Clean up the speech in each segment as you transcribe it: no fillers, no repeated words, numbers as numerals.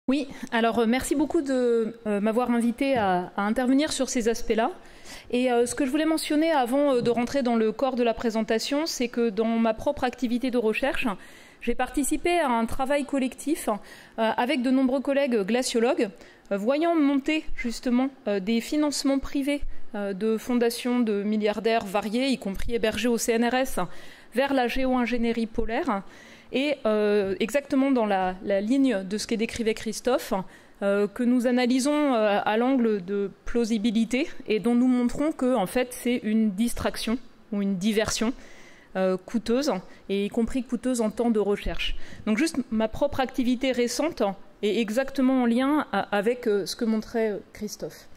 Oui, alors merci beaucoup de m'avoir invité à intervenir sur ces aspects-là. Et ce que je voulais mentionner avant de rentrer dans le corps de la présentation, c'est que dans ma propre activité de recherche, j'ai participé à un travail collectif avec de nombreux collègues glaciologues, voyant monter justement des financements privés de fondations de milliardaires variés, y compris hébergés au CNRS, vers la géo-ingénierie polaire. Et exactement dans la ligne de ce qu'est décrivait Christophe, que nous analysons à l'angle de plausibilité et dont nous montrons que en fait, c'est une distraction ou une diversion coûteuse, et y compris coûteuse en temps de recherche. Donc juste ma propre activité récente est exactement en lien avec ce que montrait Christophe.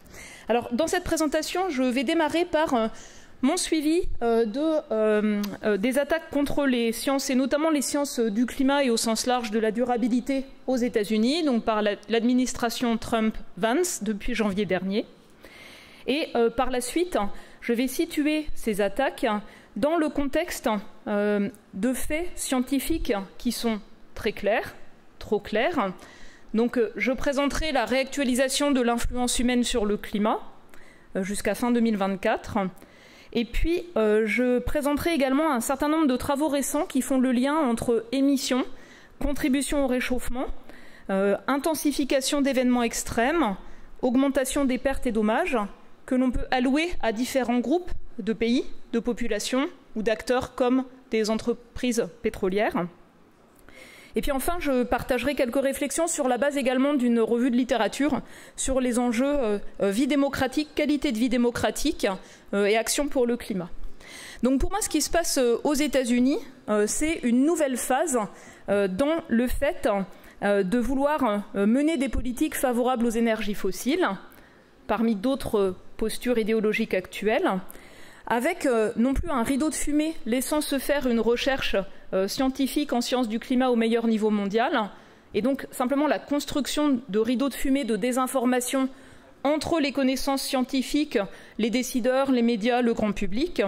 Alors dans cette présentation, je vais démarrer par mon suivi des attaques contre les sciences, et notamment les sciences du climat et au sens large de la durabilité aux États-Unis, donc par l'administration Trump-Vance depuis janvier dernier. Et par la suite, je vais situer ces attaques dans le contexte de faits scientifiques qui sont très clairs, trop clairs. Donc je présenterai la réactualisation de l'influence humaine sur le climat jusqu'à fin 2024. Et puis, je présenterai également un certain nombre de travaux récents qui font le lien entre émissions, contribution au réchauffement, intensification d'événements extrêmes, augmentation des pertes et dommages, que l'on peut allouer à différents groupes de pays, de populations ou d'acteurs comme des entreprises pétrolières. Et puis enfin, je partagerai quelques réflexions sur la base également d'une revue de littérature sur les enjeux vie démocratique, qualité de vie démocratique et action pour le climat. Donc pour moi, ce qui se passe aux États-Unis, c'est une nouvelle phase dans le fait de vouloir mener des politiques favorables aux énergies fossiles, parmi d'autres postures idéologiques actuelles, avec non plus un rideau de fumée laissant se faire une recherche scientifique en sciences du climat au meilleur niveau mondial, et donc simplement la construction de rideaux de fumée de désinformation entre les connaissances scientifiques, les décideurs, les médias, le grand public,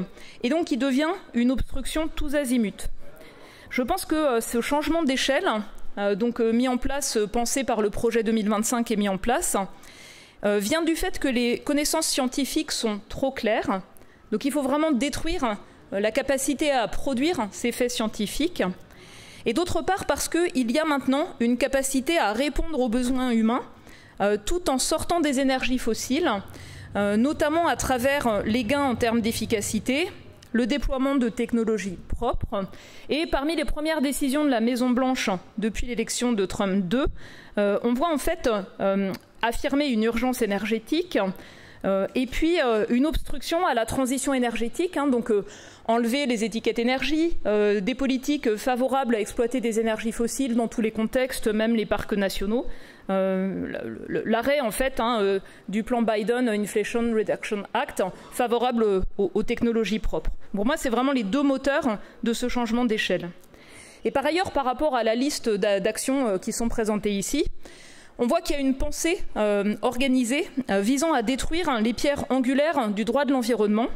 et donc qui devient une obstruction tous azimuts. Je pense que ce changement d'échelle, mis en place, pensé par le projet 2025 et mis en place, vient du fait que les connaissances scientifiques sont trop claires. Donc il faut vraiment détruire la capacité à produire ces faits scientifiques. Et d'autre part parce qu'il y a maintenant une capacité à répondre aux besoins humains tout en sortant des énergies fossiles, notamment à travers les gains en termes d'efficacité, le déploiement de technologies propres. Et parmi les premières décisions de la Maison-Blanche depuis l'élection de Trump 2, on voit en fait affirmer une urgence énergétique, et puis une obstruction à la transition énergétique, donc enlever les étiquettes énergie, des politiques favorables à exploiter des énergies fossiles dans tous les contextes, même les parcs nationaux, l'arrêt en fait du plan Biden Inflation Reduction Act favorable aux technologies propres. Pour moi, c'est vraiment les deux moteurs de ce changement d'échelle. Et par ailleurs, par rapport à la liste d'actions qui sont présentées ici, on voit qu'il y a une pensée organisée visant à détruire les pierres angulaires du droit de l'environnement,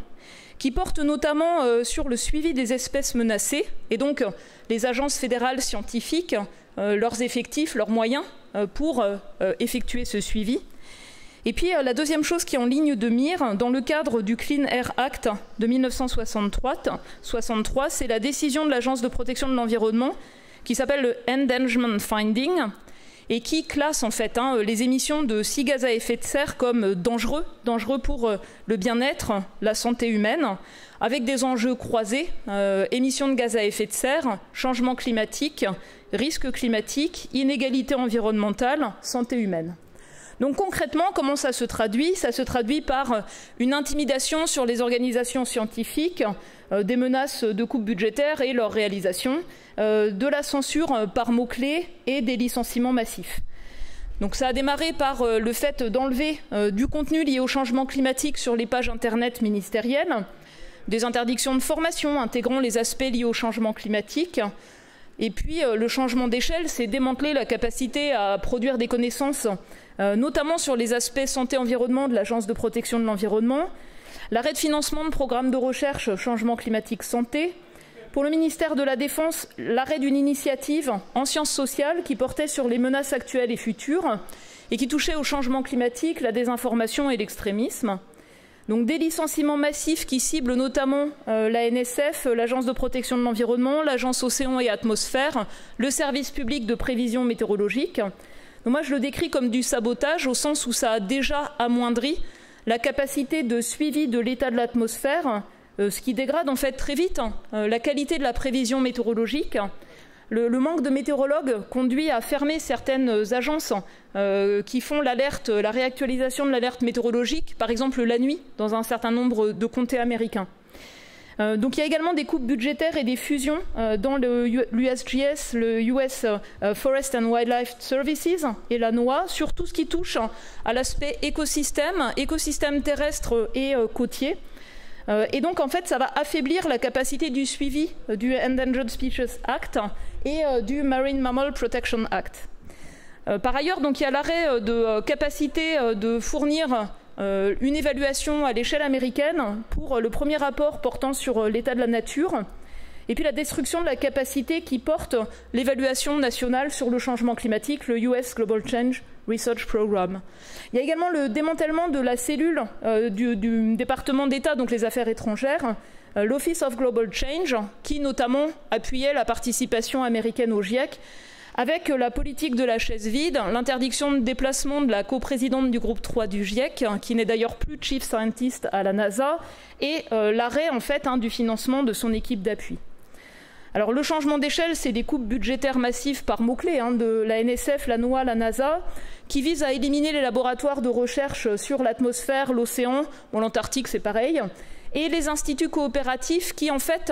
qui porte notamment sur le suivi des espèces menacées, et donc les agences fédérales scientifiques, leurs effectifs, leurs moyens pour effectuer ce suivi. Et puis la deuxième chose qui est en ligne de mire, dans le cadre du Clean Air Act de 1963, c'est la décision de l'Agence de protection de l'environnement qui s'appelle le Endangerment Finding, et qui classe en fait les émissions de 6 gaz à effet de serre comme dangereux pour le bien-être, la santé humaine, avec des enjeux croisés, émissions de gaz à effet de serre, changement climatique, risque climatique, inégalité environnementale, santé humaine. Donc concrètement, comment ça se traduit? Ça se traduit par une intimidation sur les organisations scientifiques, des menaces de coupes budgétaires et leur réalisation, de la censure par mots-clés et des licenciements massifs. Donc ça a démarré par le fait d'enlever du contenu lié au changement climatique sur les pages internet ministérielles, des interdictions de formation intégrant les aspects liés au changement climatique. Et puis le changement d'échelle, c'est démanteler la capacité à produire des connaissances, notamment sur les aspects santé-environnement de l'Agence de protection de l'environnement, l'arrêt de financement de programmes de recherche changement climatique santé, Pour le ministère de la Défense, l'arrêt d'une initiative en sciences sociales qui portait sur les menaces actuelles et futures et qui touchait au changement climatique, la désinformation et l'extrémisme. Donc des licenciements massifs qui ciblent notamment la NSF, l'Agence de protection de l'environnement, l'Agence Océan et Atmosphère, le service public de prévision météorologique. Donc moi, je le décris comme du sabotage au sens où ça a déjà amoindri la capacité de suivi de l'état de l'atmosphère, ce qui dégrade en fait très vite la qualité de la prévision météorologique. Le manque de météorologues conduit à fermer certaines agences qui font l'alerte, la réactualisation de l'alerte météorologique, par exemple la nuit, dans un certain nombre de comtés américains. Donc il y a également des coupes budgétaires et des fusions dans l'USGS, le US Forest and Wildlife Services et la NOAA, sur tout ce qui touche à l'aspect écosystème terrestre et côtier. Et donc en fait ça va affaiblir la capacité du suivi du Endangered Species Act et du Marine Mammal Protection Act. Par ailleurs, donc, il y a l'arrêt de capacité de fournir une évaluation à l'échelle américaine pour le premier rapport portant sur l'état de la nature, et puis la destruction de la capacité qui porte l'évaluation nationale sur le changement climatique, le US Global Change Research Program. Il y a également le démantèlement de la cellule du département d'État, donc les affaires étrangères, l'Office of Global Change, qui notamment appuyait la participation américaine au GIEC, avec la politique de la chaise vide, l'interdiction de déplacement de la coprésidente du groupe 3 du GIEC, qui n'est d'ailleurs plus Chief Scientist à la NASA, et l'arrêt en fait du financement de son équipe d'appui. Alors le changement d'échelle, c'est des coupes budgétaires massives par mots-clés de la NSF, la NOAA, la NASA, qui visent à éliminer les laboratoires de recherche sur l'atmosphère, l'océan, bon, l'Antarctique c'est pareil, et les instituts coopératifs qui en fait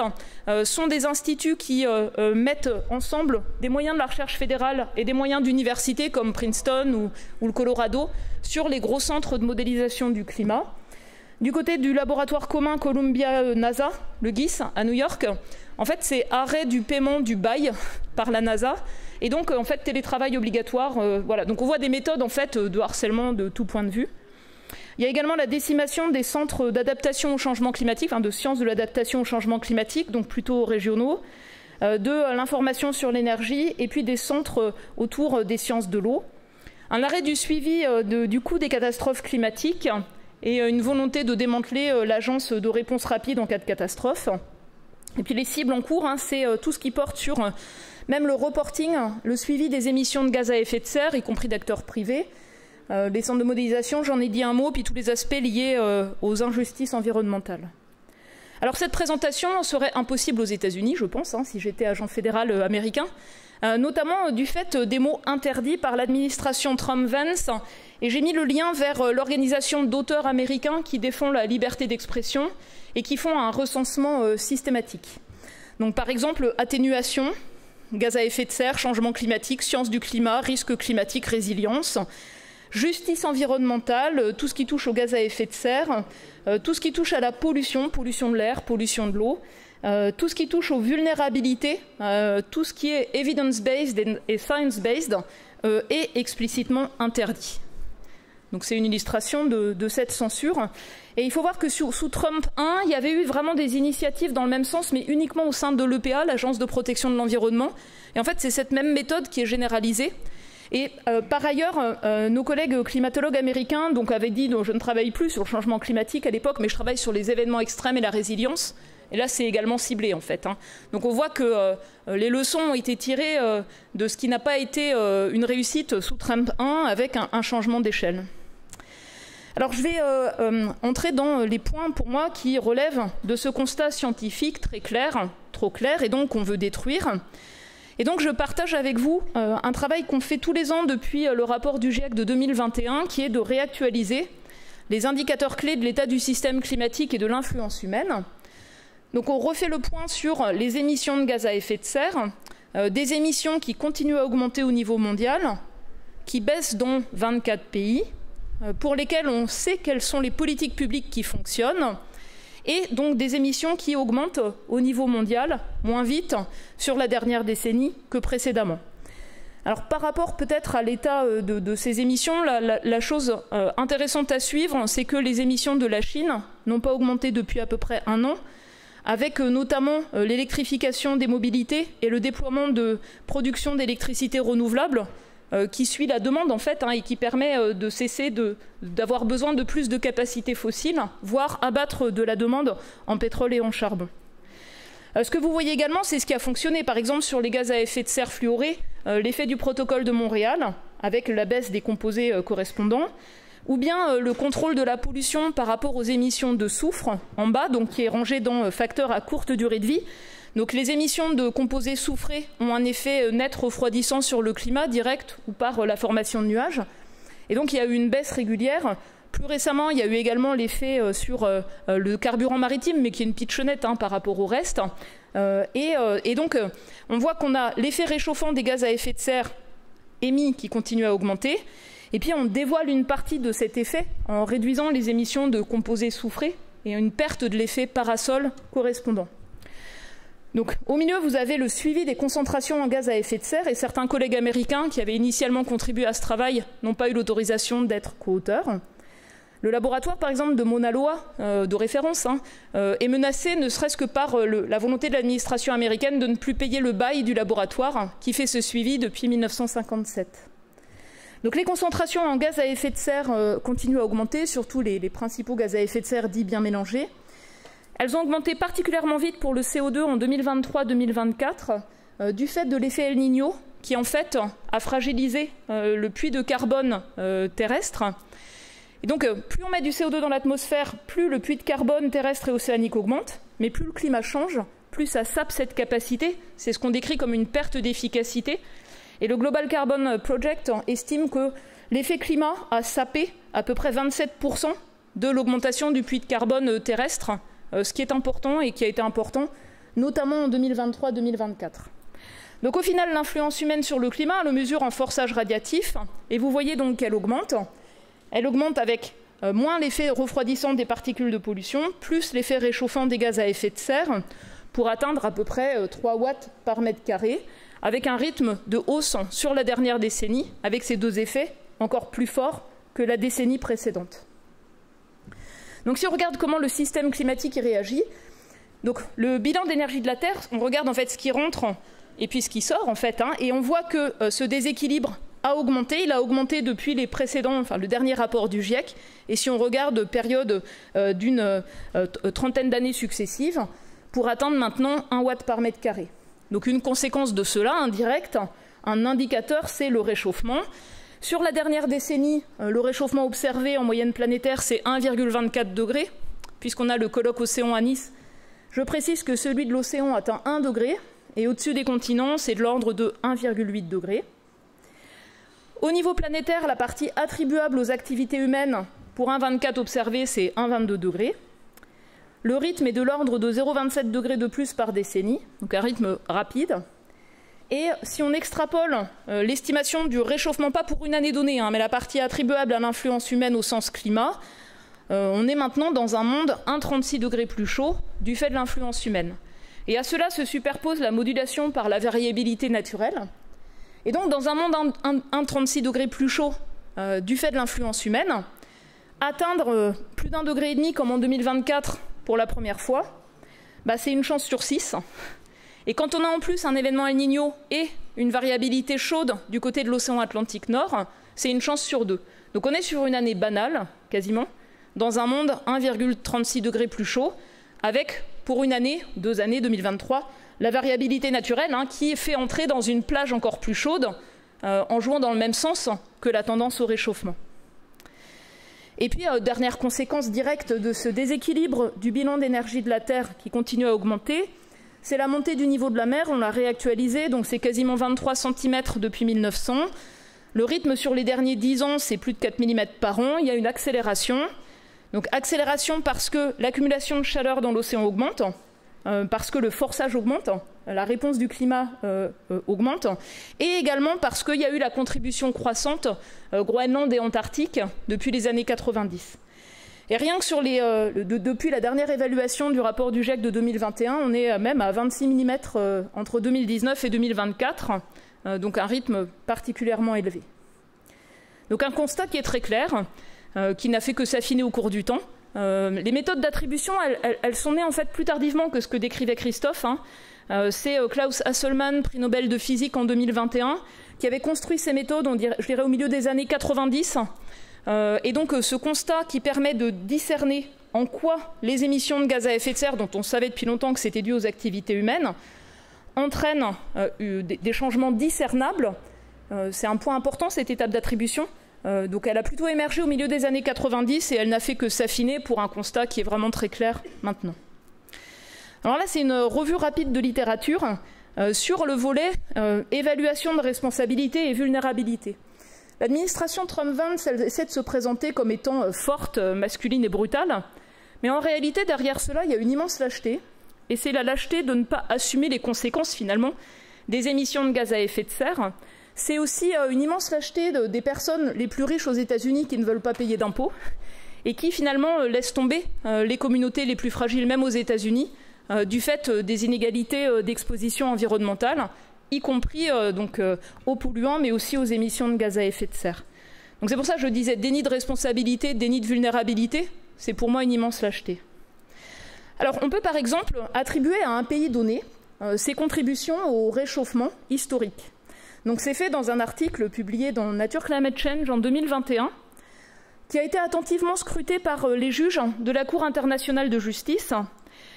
sont des instituts qui mettent ensemble des moyens de la recherche fédérale et des moyens d'universités comme Princeton ou le Colorado sur les gros centres de modélisation du climat. Du côté du laboratoire commun Columbia-NASA, le GIS à New York, en fait c'est arrêt du paiement du bail par la NASA et donc en fait télétravail obligatoire. Voilà. Donc on voit des méthodes en fait de harcèlement de tout point de vue. Il y a également la décimation des centres d'adaptation au changement climatique, de sciences de l'adaptation au changement climatique, donc plutôt régionaux, de l'information sur l'énergie et puis des centres autour des sciences de l'eau. Un arrêt du suivi du coût des catastrophes climatiques et une volonté de démanteler l'agence de réponse rapide en cas de catastrophe. Et puis les cibles en cours, c'est tout ce qui porte sur même le reporting, le suivi des émissions de gaz à effet de serre, y compris d'acteurs privés. Les centres de modélisation, j'en ai dit un mot, puis tous les aspects liés aux injustices environnementales. Alors cette présentation serait impossible aux États-Unis, je pense, si j'étais agent fédéral américain, notamment du fait des mots interdits par l'administration Trump-Vance, et j'ai mis le lien vers l'organisation d'auteurs américains qui défend la liberté d'expression et qui font un recensement systématique. Donc par exemple, atténuation, gaz à effet de serre, changement climatique, sciences du climat, risque climatique, résilience. Justice environnementale, tout ce qui touche au gaz à effet de serre, tout ce qui touche à la pollution, pollution de l'air, pollution de l'eau, tout ce qui touche aux vulnérabilités, tout ce qui est evidence-based et science-based est explicitement interdit. Donc c'est une illustration de cette censure. Et il faut voir que sous Trump 1, il y avait eu vraiment des initiatives dans le même sens, mais uniquement au sein de l'EPA, l'Agence de protection de l'environnement. Et en fait, c'est cette même méthode qui est généralisée. Et par ailleurs, nos collègues climatologues américains avaient dit « je ne travaille plus sur le changement climatique à l'époque, mais je travaille sur les événements extrêmes et la résilience ». Et là, c'est également ciblé, en fait. Donc on voit que les leçons ont été tirées de ce qui n'a pas été une réussite sous Trump 1 avec un changement d'échelle. Alors je vais entrer dans les points, pour moi, qui relèvent de ce constat scientifique très clair, trop clair, et donc qu'on veut détruire. Et donc je partage avec vous un travail qu'on fait tous les ans depuis le rapport du GIEC de 2021, qui est de réactualiser les indicateurs clés de l'état du système climatique et de l'influence humaine. Donc on refait le point sur les émissions de gaz à effet de serre, des émissions qui continuent à augmenter au niveau mondial, qui baissent dans 24 pays, pour lesquels on sait quelles sont les politiques publiques qui fonctionnent, et donc des émissions qui augmentent au niveau mondial moins vite sur la dernière décennie que précédemment. Alors par rapport peut-être à l'état de ces émissions, la chose intéressante à suivre, c'est que les émissions de la Chine n'ont pas augmenté depuis à peu près un an, avec notamment l'électrification des mobilités et le déploiement de production d'électricité renouvelable qui suit la demande en fait et qui permet de cesser d'avoir besoin de plus de capacités fossiles, voire abattre de la demande en pétrole et en charbon. Ce que vous voyez également, c'est ce qui a fonctionné, par exemple sur les gaz à effet de serre fluorés, l'effet du protocole de Montréal, avec la baisse des composés correspondants, ou bien le contrôle de la pollution par rapport aux émissions de soufre, en bas, donc qui est rangé dans facteurs à courte durée de vie. Donc les émissions de composés soufrés ont un effet net refroidissant sur le climat, direct ou par la formation de nuages. Et donc il y a eu une baisse régulière. Plus récemment, il y a eu également l'effet sur le carburant maritime, mais qui est une pitchounette par rapport au reste. Et donc, on voit qu'on a l'effet réchauffant des gaz à effet de serre émis qui continue à augmenter. Et puis, on dévoile une partie de cet effet en réduisant les émissions de composés soufrés et une perte de l'effet parasol correspondant. Donc, au milieu, vous avez le suivi des concentrations en gaz à effet de serre, et certains collègues américains qui avaient initialement contribué à ce travail n'ont pas eu l'autorisation d'être co-auteurs. Le laboratoire, par exemple, de Mauna Loa, de référence, est menacé ne serait-ce que par la volonté de l'administration américaine de ne plus payer le bail du laboratoire qui fait ce suivi depuis 1957. Donc les concentrations en gaz à effet de serre continuent à augmenter, surtout les principaux gaz à effet de serre dits bien mélangés. Elles ont augmenté particulièrement vite pour le CO2 en 2023-2024, du fait de l'effet El Niño, qui en fait a fragilisé le puits de carbone terrestre. Et donc, plus on met du CO2 dans l'atmosphère, plus le puits de carbone terrestre et océanique augmente, mais plus le climat change, plus ça sape cette capacité. C'est ce qu'on décrit comme une perte d'efficacité. Et le Global Carbon Project estime que l'effet climat a sapé à peu près 27% de l'augmentation du puits de carbone terrestre, ce qui est important et qui a été important, notamment en 2023-2024. Donc au final, l'influence humaine sur le climat, on le mesure en forçage radiatif, et vous voyez donc qu'elle augmente. Elle augmente avec moins l'effet refroidissant des particules de pollution, plus l'effet réchauffant des gaz à effet de serre, pour atteindre à peu près 3 watts par mètre carré, avec un rythme de hausse sur la dernière décennie, avec ces deux effets encore plus forts que la décennie précédente. Donc si on regarde comment le système climatique y réagit, donc le bilan d'énergie de la Terre, on regarde en fait ce qui rentre et puis ce qui sort en fait, et on voit que ce déséquilibre a augmenté. Il a augmenté depuis les précédents, le dernier rapport du GIEC. Et si on regarde période d'une trentaine d'années successives, pour atteindre maintenant 1 watt par mètre carré. Donc une conséquence de cela, indirecte, un indicateur, c'est le réchauffement. Sur la dernière décennie, le réchauffement observé en moyenne planétaire, c'est 1,24 degrés, puisqu'on a le colloque Océan à Nice. Je précise que celui de l'océan atteint 1 degré, et au-dessus des continents, c'est de l'ordre de 1,8 degrés. Au niveau planétaire, la partie attribuable aux activités humaines pour 1,24 observé, c'est 1,22 degrés. Le rythme est de l'ordre de 0,27 degrés de plus par décennie, donc un rythme rapide. Et si on extrapole l'estimation du réchauffement, pas pour une année donnée, mais la partie attribuable à l'influence humaine au sens climat, on est maintenant dans un monde 1,36 degrés plus chaud du fait de l'influence humaine. Et à cela se superpose la modulation par la variabilité naturelle. Et donc, dans un monde 1,36 degrés plus chaud du fait de l'influence humaine, atteindre plus d'1,5 degré comme en 2024 pour la première fois, c'est une chance sur 6. Et quand on a en plus un événement El Niño et une variabilité chaude du côté de l'océan Atlantique Nord, c'est une chance sur 2. Donc on est sur une année banale, quasiment, dans un monde 1,36 degrés plus chaud, avec, pour une année, 2 années, 2023, la variabilité naturelle qui fait entrer dans une plage encore plus chaude en jouant dans le même sens que la tendance au réchauffement. Et puis, dernière conséquence directe de ce déséquilibre du bilan d'énergie de la Terre qui continue à augmenter, c'est la montée du niveau de la mer. On l'a réactualisé, donc c'est quasiment 23 cm depuis 1900. Le rythme sur les derniers 10 ans, c'est plus de 4 mm par an. Il y a une accélération. Donc accélération parce que l'accumulation de chaleur dans l'océan augmente, parce que le forçage augmente, la réponse du climat augmente, et également parce qu'il y a eu la contribution croissante Groenland et Antarctique depuis les années 90. Et rien que sur depuis la dernière évaluation du rapport du GIEC de 2021, on est même à 26 mm entre 2019 et 2024, donc un rythme particulièrement élevé. Donc un constat qui est très clair, qui n'a fait que s'affiner au cours du temps, les méthodes d'attribution, elles sont nées en fait plus tardivement que ce que décrivait Christophe. C'est Klaus Hasselmann, prix Nobel de physique en 2021, qui avait construit ces méthodes, je dirais au milieu des années 90. Et donc ce constat qui permet de discerner en quoi les émissions de gaz à effet de serre, dont on savait depuis longtemps que c'était dû aux activités humaines, entraînent des changements discernables. C'est un point important, cette étape d'attribution. Donc elle a plutôt émergé au milieu des années 90 et elle n'a fait que s'affiner pour un constat qui est vraiment très clair maintenant. Alors là, c'est une revue rapide de littérature sur le volet évaluation de responsabilité et vulnérabilité. L'administration Trump-Vance essaie de se présenter comme étant forte, masculine et brutale, mais en réalité, derrière cela, il y a une immense lâcheté, et c'est la lâcheté de ne pas assumer les conséquences, finalement, des émissions de gaz à effet de serre. C'est aussi une immense lâcheté des personnes les plus riches aux États-Unis qui ne veulent pas payer d'impôts, et qui, finalement, laissent tomber les communautés les plus fragiles, même aux États-Unis, du fait des inégalités d'exposition environnementale, y compris aux polluants, mais aussi aux émissions de gaz à effet de serre. Donc c'est pour ça que je disais déni de responsabilité, déni de vulnérabilité, c'est pour moi une immense lâcheté. Alors on peut par exemple attribuer à un pays donné ses contributions au réchauffement historique. Donc c'est fait dans un article publié dans Nature Climate Change en 2021, qui a été attentivement scruté par les juges de la Cour internationale de justice,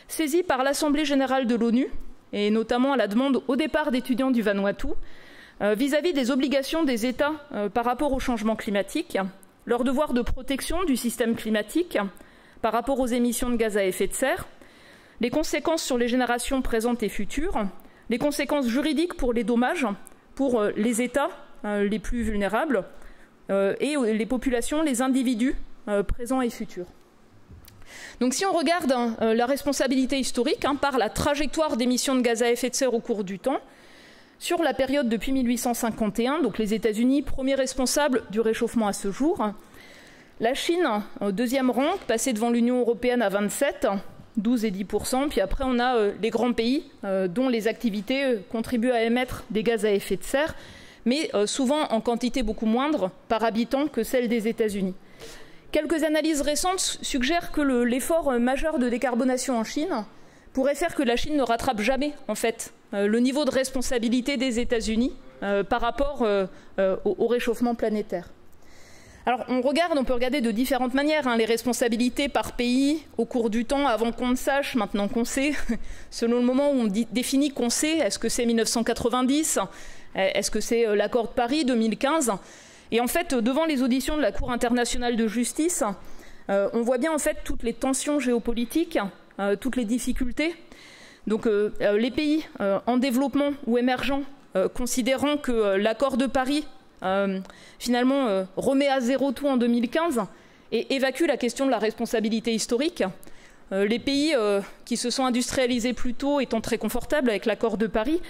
saisis par l'Assemblée générale de l'ONU, et notamment à la demande au départ d'étudiants du Vanuatu, vis-à-vis des obligations des États par rapport au changement climatique, leur devoir de protection du système climatique par rapport aux émissions de gaz à effet de serre, les conséquences sur les générations présentes et futures, les conséquences juridiques pour les dommages pour les États les plus vulnérables et les populations, les individus présents et futurs. Donc si on regarde la responsabilité historique par la trajectoire d'émissions de gaz à effet de serre au cours du temps, sur la période depuis 1851, donc les États-Unis, premier responsable du réchauffement à ce jour, la Chine, au deuxième rang, passée devant l'Union européenne à 27, 12 et 10%, puis après on a les grands pays dont les activités contribuent à émettre des gaz à effet de serre, mais souvent en quantité beaucoup moindre par habitant que celle des États-Unis. Quelques analyses récentes suggèrent que l'effort majeur de décarbonation en Chine pourrait faire que la Chine ne rattrape jamais, en fait, le niveau de responsabilité des États-Unis par rapport au réchauffement planétaire. Alors, on peut regarder de différentes manières les responsabilités par pays au cours du temps, avant qu'on ne sache, maintenant qu'on sait, selon le moment où on définit qu'on sait. Est-ce que c'est 1990 ? Est-ce que c'est l'accord de Paris 2015 ? Et en fait, devant les auditions de la Cour internationale de justice, on voit bien en fait toutes les tensions géopolitiques, toutes les difficultés. Donc les pays en développement ou émergents, considérant que l'accord de Paris finalement remet à zéro tout en 2015 et évacue la question de la responsabilité historique. Les pays qui se sont industrialisés plus tôt étant très confortables avec l'accord de Paris,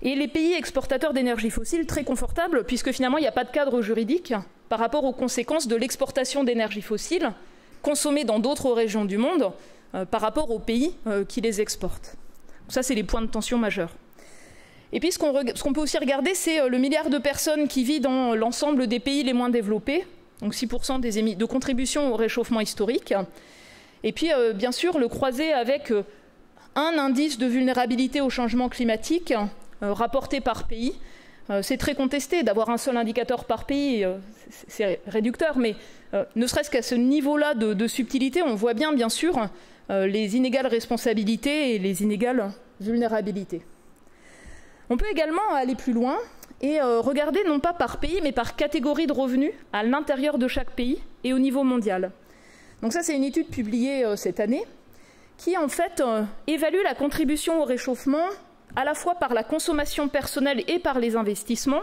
et les pays exportateurs d'énergie fossile très confortables, puisque finalement il n'y a pas de cadre juridique par rapport aux conséquences de l'exportation d'énergie fossile consommée dans d'autres régions du monde par rapport aux pays qui les exportent. Donc ça, c'est les points de tension majeurs. Et puis ce qu'on peut aussi regarder, c'est le milliard de personnes qui vivent dans l'ensemble des pays les moins développés, donc 6% de contribution au réchauffement historique. Et puis bien sûr le croiser avec un indice de vulnérabilité au changement climatique rapporté par pays. C'est très contesté d'avoir un seul indicateur par pays, c'est réducteur, mais ne serait-ce qu'à ce niveau-là de subtilité, on voit bien sûr les inégales responsabilités et les inégales vulnérabilités. On peut également aller plus loin et regarder non pas par pays, mais par catégorie de revenus à l'intérieur de chaque pays et au niveau mondial. Donc ça, c'est une étude publiée cette année qui, en fait, évalue la contribution au réchauffement à la fois par la consommation personnelle et par les investissements,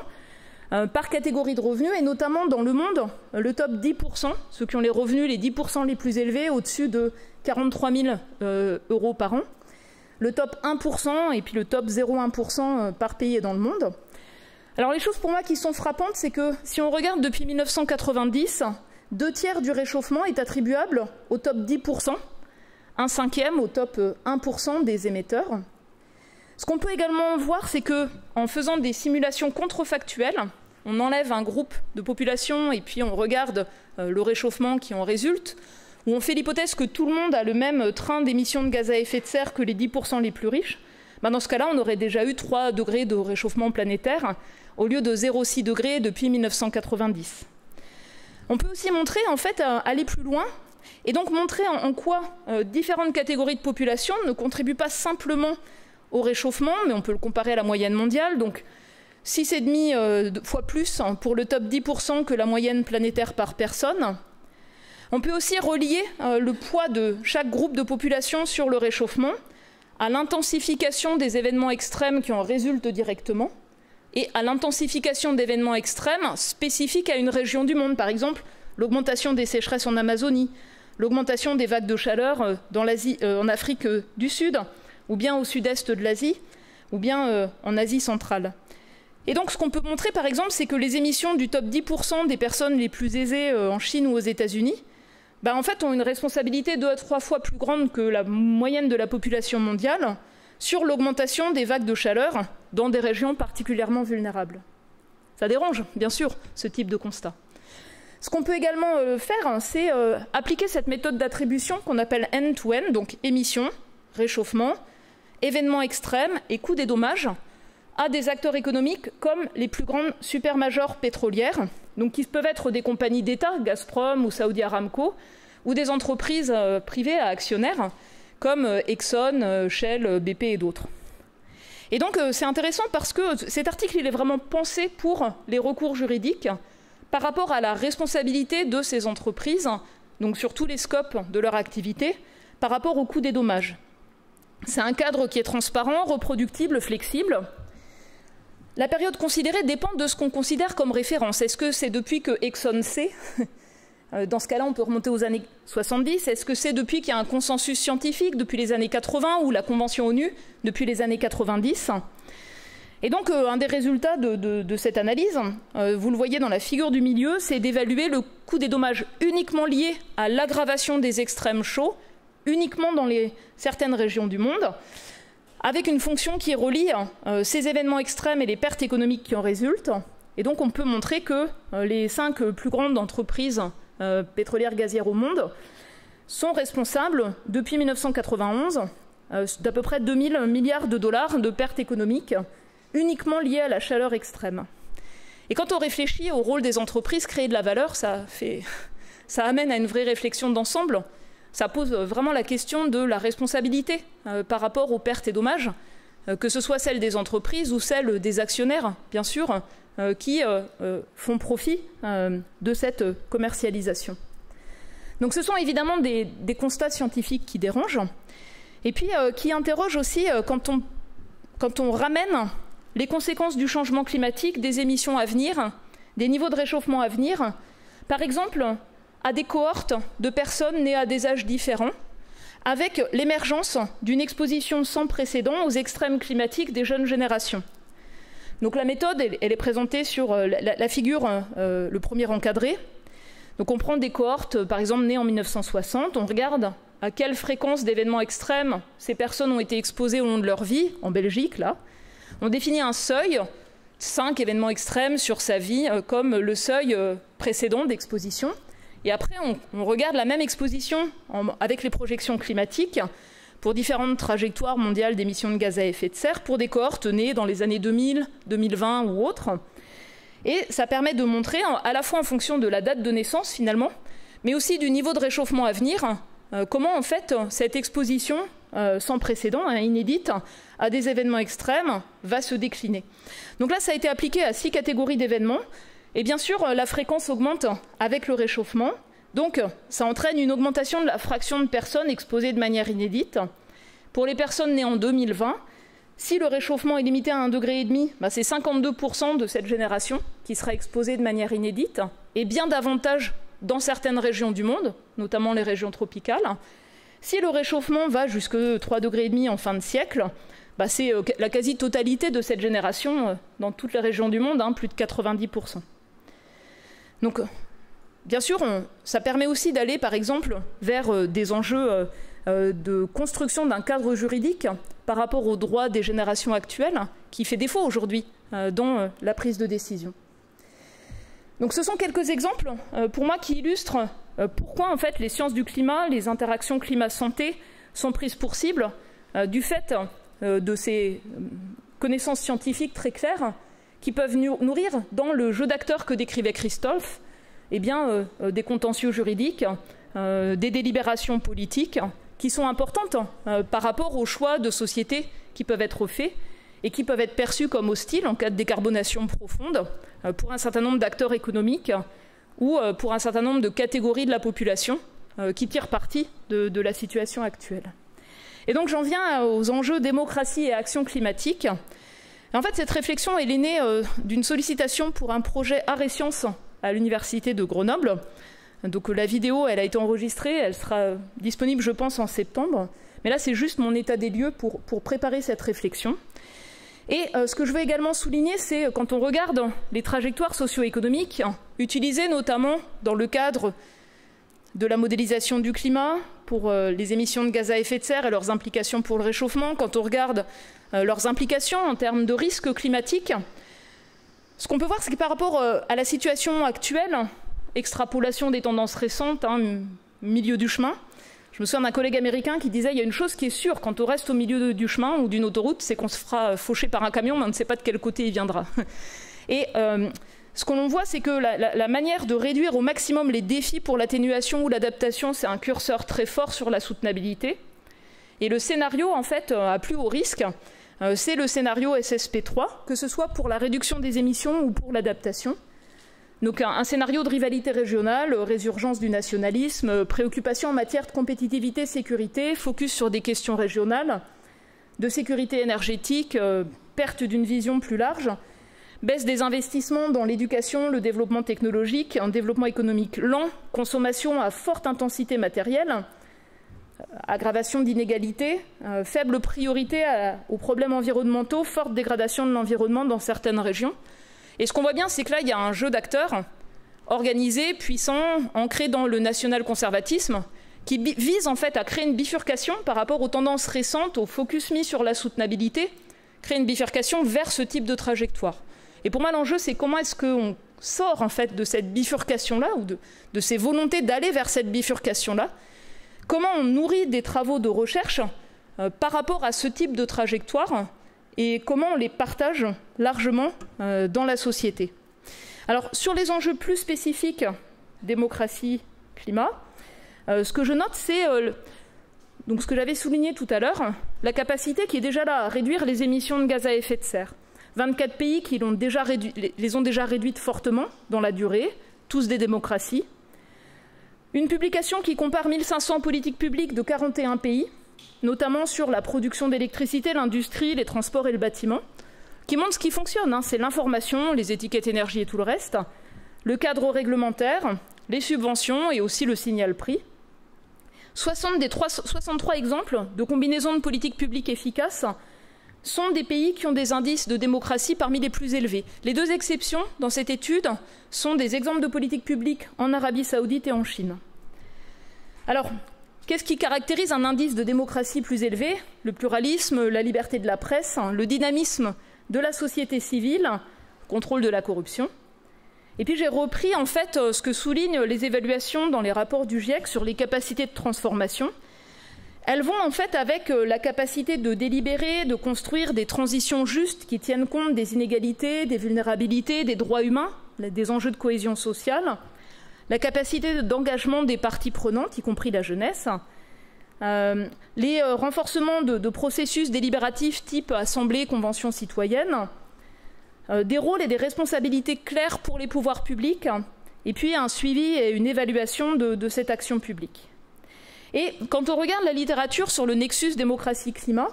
par catégorie de revenus, et notamment dans le monde, le top 10%, ceux qui ont les revenus les 10% les plus élevés, au-dessus de 43 000 euros par an, le top 1% et puis le top 0,1% par pays dans le monde. Alors les choses pour moi qui sont frappantes, c'est que si on regarde depuis 1990, 2/3 du réchauffement est attribuable au top 10%, 1/5 au top 1% des émetteurs. Ce qu'on peut également voir, c'est qu'en faisant des simulations contrefactuelles, on enlève un groupe de population et puis on regarde le réchauffement qui en résulte, où on fait l'hypothèse que tout le monde a le même train d'émissions de gaz à effet de serre que les 10% les plus riches, dans ce cas-là, on aurait déjà eu 3 degrés de réchauffement planétaire au lieu de 0,6 degrés depuis 1990. On peut aussi montrer, en fait, aller plus loin et donc montrer en quoi différentes catégories de population ne contribuent pas simplement au réchauffement, mais on peut le comparer à la moyenne mondiale. Donc 6,5 fois plus pour le top 10% que la moyenne planétaire par personne. On peut aussi relier le poids de chaque groupe de population sur le réchauffement à l'intensification des événements extrêmes qui en résultent directement et à l'intensification d'événements extrêmes spécifiques à une région du monde. Par exemple, l'augmentation des sécheresses en Amazonie, l'augmentation des vagues de chaleur en Afrique du Sud, ou bien au sud-est de l'Asie, ou bien en Asie centrale. Et donc ce qu'on peut montrer, par exemple, c'est que les émissions du top 10% des personnes les plus aisées en Chine ou aux États-Unis, en fait, ont une responsabilité 2 à 3 fois plus grande que la moyenne de la population mondiale sur l'augmentation des vagues de chaleur dans des régions particulièrement vulnérables. Ça dérange, bien sûr, ce type de constat. Ce qu'on peut également faire, c'est appliquer cette méthode d'attribution qu'on appelle end-to-end, donc émissions, réchauffement, événements extrêmes et coûts des dommages, à des acteurs économiques comme les plus grandes supermajors pétrolières, donc qui peuvent être des compagnies d'État, Gazprom ou Saudi Aramco, ou des entreprises privées à actionnaires, comme Exxon, Shell, BP et d'autres. Et donc c'est intéressant parce que cet article il est vraiment pensé pour les recours juridiques par rapport à la responsabilité de ces entreprises, donc sur tous les scopes de leur activité, par rapport au coût des dommages. C'est un cadre qui est transparent, reproductible, flexible. La période considérée dépend de ce qu'on considère comme référence. Est-ce que c'est depuis que Exxon sait? Dans ce cas-là, on peut remonter aux années 70. Est-ce que c'est depuis qu'il y a un consensus scientifique, depuis les années 80, ou la Convention ONU, depuis les années 90? Et donc, un des résultats de cette analyse, vous le voyez dans la figure du milieu, c'est d'évaluer le coût des dommages uniquement liés à l'aggravation des extrêmes chauds, uniquement dans certaines régions du monde, avec une fonction qui relie ces événements extrêmes et les pertes économiques qui en résultent. Et donc on peut montrer que les 5 plus grandes entreprises pétrolières gazières au monde sont responsables, depuis 1991, d'à peu près 2000 milliards de dollars de pertes économiques uniquement liées à la chaleur extrême. Et quand on réfléchit au rôle des entreprises, créer de la valeur, ça amène à une vraie réflexion d'ensemble. Ça pose vraiment la question de la responsabilité par rapport aux pertes et dommages, que ce soit celle des entreprises ou celle des actionnaires, bien sûr, qui font profit de cette commercialisation. Donc ce sont évidemment des constats scientifiques qui dérangent, et puis qui interrogent aussi quand on ramène les conséquences du changement climatique, des émissions à venir, des niveaux de réchauffement à venir, par exemple à des cohortes de personnes nées à des âges différents, avec l'émergence d'une exposition sans précédent aux extrêmes climatiques des jeunes générations. Donc la méthode, elle est présentée sur la figure, le premier encadré. Donc on prend des cohortes, par exemple, nées en 1960, on regarde à quelle fréquence d'événements extrêmes ces personnes ont été exposées au long de leur vie, en Belgique, là. On définit un seuil, 5 événements extrêmes sur sa vie, comme le seuil précédent d'exposition. Et après, on regarde la même exposition avec les projections climatiques pour différentes trajectoires mondiales d'émissions de gaz à effet de serre pour des cohortes nées dans les années 2000, 2020 ou autres. Et ça permet de montrer, à la fois en fonction de la date de naissance finalement, mais aussi du niveau de réchauffement à venir, comment en fait cette exposition sans précédent, inédite, à des événements extrêmes va se décliner. Donc là, ça a été appliqué à 6 catégories d'événements. Et bien sûr, la fréquence augmente avec le réchauffement. Donc, ça entraîne une augmentation de la fraction de personnes exposées de manière inédite. Pour les personnes nées en 2020, si le réchauffement est limité à 1,5 degré, c'est 52% de cette génération qui sera exposée de manière inédite, et bien davantage dans certaines régions du monde, notamment les régions tropicales. Si le réchauffement va jusqu'à 3,5 degrés en fin de siècle, c'est la quasi-totalité de cette génération dans toutes les régions du monde, plus de 90%. Donc, bien sûr, ça permet aussi d'aller, par exemple, vers des enjeux de construction d'un cadre juridique par rapport aux droits des générations actuelles, qui fait défaut aujourd'hui dans la prise de décision. Donc, ce sont quelques exemples, pour moi, qui illustrent pourquoi en fait les sciences du climat, les interactions climat-santé sont prises pour cible du fait de ces connaissances scientifiques très claires qui peuvent nourrir, dans le jeu d'acteurs que décrivait Christophe, des contentieux juridiques, des délibérations politiques qui sont importantes par rapport aux choix de société qui peuvent être faits et qui peuvent être perçus comme hostiles en cas de décarbonation profonde pour un certain nombre d'acteurs économiques ou pour un certain nombre de catégories de la population qui tirent parti de la situation actuelle. Et donc j'en viens aux enjeux démocratie et action climatique. Et en fait, cette réflexion, elle est née d'une sollicitation pour un projet Art et Sciences à l'Université de Grenoble. Donc la vidéo, elle a été enregistrée, elle sera disponible, je pense, en septembre. Mais là, c'est juste mon état des lieux pour préparer cette réflexion. Et ce que je veux également souligner, c'est quand on regarde les trajectoires socio-économiques, utilisées notamment dans le cadre de la modélisation du climat, pour les émissions de gaz à effet de serre et leurs implications pour le réchauffement, quand on regarde leurs implications en termes de risques climatiques, ce qu'on peut voir, c'est que par rapport à la situation actuelle, extrapolation des tendances récentes, milieu du chemin, je me souviens d'un collègue américain qui disait « il y a une chose qui est sûre, quand on reste au milieu du chemin ou d'une autoroute, c'est qu'on se fera faucher par un camion, mais on ne sait pas de quel côté il viendra. » Et ce que l'on voit, c'est que la manière de réduire au maximum les défis pour l'atténuation ou l'adaptation, c'est un curseur très fort sur la soutenabilité. Et le scénario, en fait, à plus haut risque, c'est le scénario SSP3, que ce soit pour la réduction des émissions ou pour l'adaptation. Donc un scénario de rivalité régionale, résurgence du nationalisme, préoccupation en matière de compétitivité, sécurité, focus sur des questions régionales, de sécurité énergétique, perte d'une vision plus large, baisse des investissements dans l'éducation, le développement technologique, un développement économique lent, consommation à forte intensité matérielle, aggravation d'inégalités, faible priorité aux problèmes environnementaux, forte dégradation de l'environnement dans certaines régions. Et ce qu'on voit bien, c'est que là, il y a un jeu d'acteurs organisé, puissant, ancré dans le national-conservatisme, qui vise en fait à créer une bifurcation par rapport aux tendances récentes, au focus mis sur la soutenabilité, créer une bifurcation vers ce type de trajectoire. Et pour moi, l'enjeu, c'est comment est-ce qu'on sort en fait de cette bifurcation-là, ou de ces volontés d'aller vers cette bifurcation-là. Comment on nourrit des travaux de recherche par rapport à ce type de trajectoire et comment on les partage largement dans la société. Alors, sur les enjeux plus spécifiques, démocratie, climat, ce que je note, c'est donc ce que j'avais souligné tout à l'heure, la capacité qui est déjà là à réduire les émissions de gaz à effet de serre. 24 pays qui les ont déjà réduites fortement dans la durée, tous des démocraties. Une publication qui compare 1500 politiques publiques de 41 pays, notamment sur la production d'électricité, l'industrie, les transports et le bâtiment, qui montre ce qui fonctionne. C'est l'information, les étiquettes énergie et tout le reste, le cadre réglementaire, les subventions et aussi le signal prix. 63 exemples de combinaisons de politiques publiques efficaces sont des pays qui ont des indices de démocratie parmi les plus élevés. Les deux exceptions dans cette étude sont des exemples de politiques publiques en Arabie Saoudite et en Chine. Alors, qu'est-ce qui caractérise un indice de démocratie plus élevé? Le pluralisme, la liberté de la presse, le dynamisme de la société civile, le contrôle de la corruption. Et puis j'ai repris en fait ce que soulignent les évaluations dans les rapports du GIEC sur les capacités de transformation. Elles vont en fait avec la capacité de délibérer, de construire des transitions justes qui tiennent compte des inégalités, des vulnérabilités, des droits humains, des enjeux de cohésion sociale, la capacité d'engagement des parties prenantes, y compris la jeunesse, les renforcements de processus délibératifs type assemblée, convention citoyenne, des rôles et des responsabilités clairs pour les pouvoirs publics, et puis un suivi et une évaluation de cette action publique. Et quand on regarde la littérature sur le nexus démocratie-climat,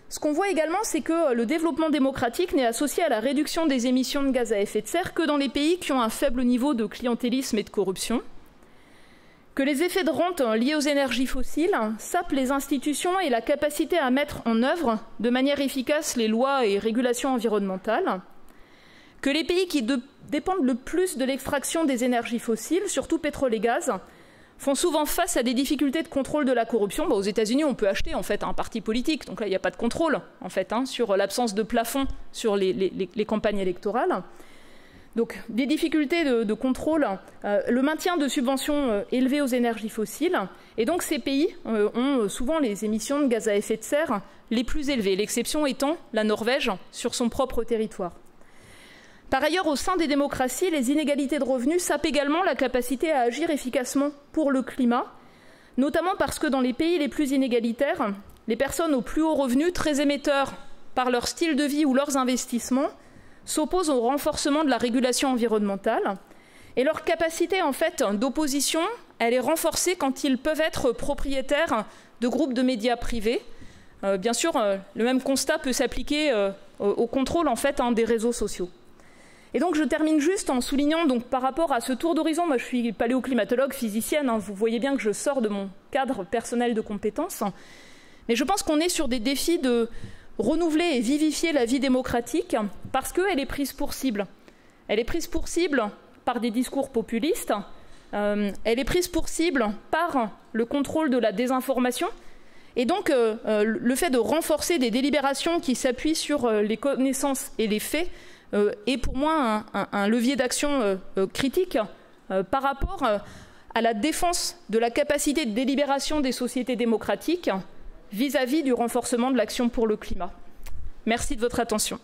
ce qu'on voit également, c'est que le développement démocratique n'est associé à la réduction des émissions de gaz à effet de serre que dans les pays qui ont un faible niveau de clientélisme et de corruption, que les effets de rente liés aux énergies fossiles sapent les institutions et la capacité à mettre en œuvre de manière efficace les lois et régulations environnementales, que les pays qui dépendent le plus de l'extraction des énergies fossiles, surtout pétrole et gaz, font souvent face à des difficultés de contrôle de la corruption. Aux États-Unis, on peut acheter en fait un parti politique, donc là il n'y a pas de contrôle en fait sur l'absence de plafond sur les campagnes électorales. Donc des difficultés de contrôle, le maintien de subventions élevées aux énergies fossiles, et donc ces pays ont souvent les émissions de gaz à effet de serre les plus élevées, l'exception étant la Norvège sur son propre territoire. Par ailleurs, au sein des démocraties, les inégalités de revenus sapent également la capacité à agir efficacement pour le climat, notamment parce que dans les pays les plus inégalitaires, les personnes aux plus hauts revenus, très émetteurs par leur style de vie ou leurs investissements, s'opposent au renforcement de la régulation environnementale. Et leur capacité en fait d'opposition, elle est renforcée quand ils peuvent être propriétaires de groupes de médias privés. Bien sûr, le même constat peut s'appliquer au contrôle en fait des réseaux sociaux. Et donc je termine juste en soulignant, donc, par rapport à ce tour d'horizon, moi je suis paléoclimatologue, physicienne, vous voyez bien que je sors de mon cadre personnel de compétences, mais je pense qu'on est sur des défis de renouveler et vivifier la vie démocratique parce qu'elle est prise pour cible. Elle est prise pour cible par des discours populistes, elle est prise pour cible par le contrôle de la désinformation, et donc le fait de renforcer des délibérations qui s'appuient sur les connaissances et les faits est pour moi un levier d'action critique par rapport à la défense de la capacité de délibération des sociétés démocratiques vis-à-vis du renforcement de l'action pour le climat. Merci de votre attention.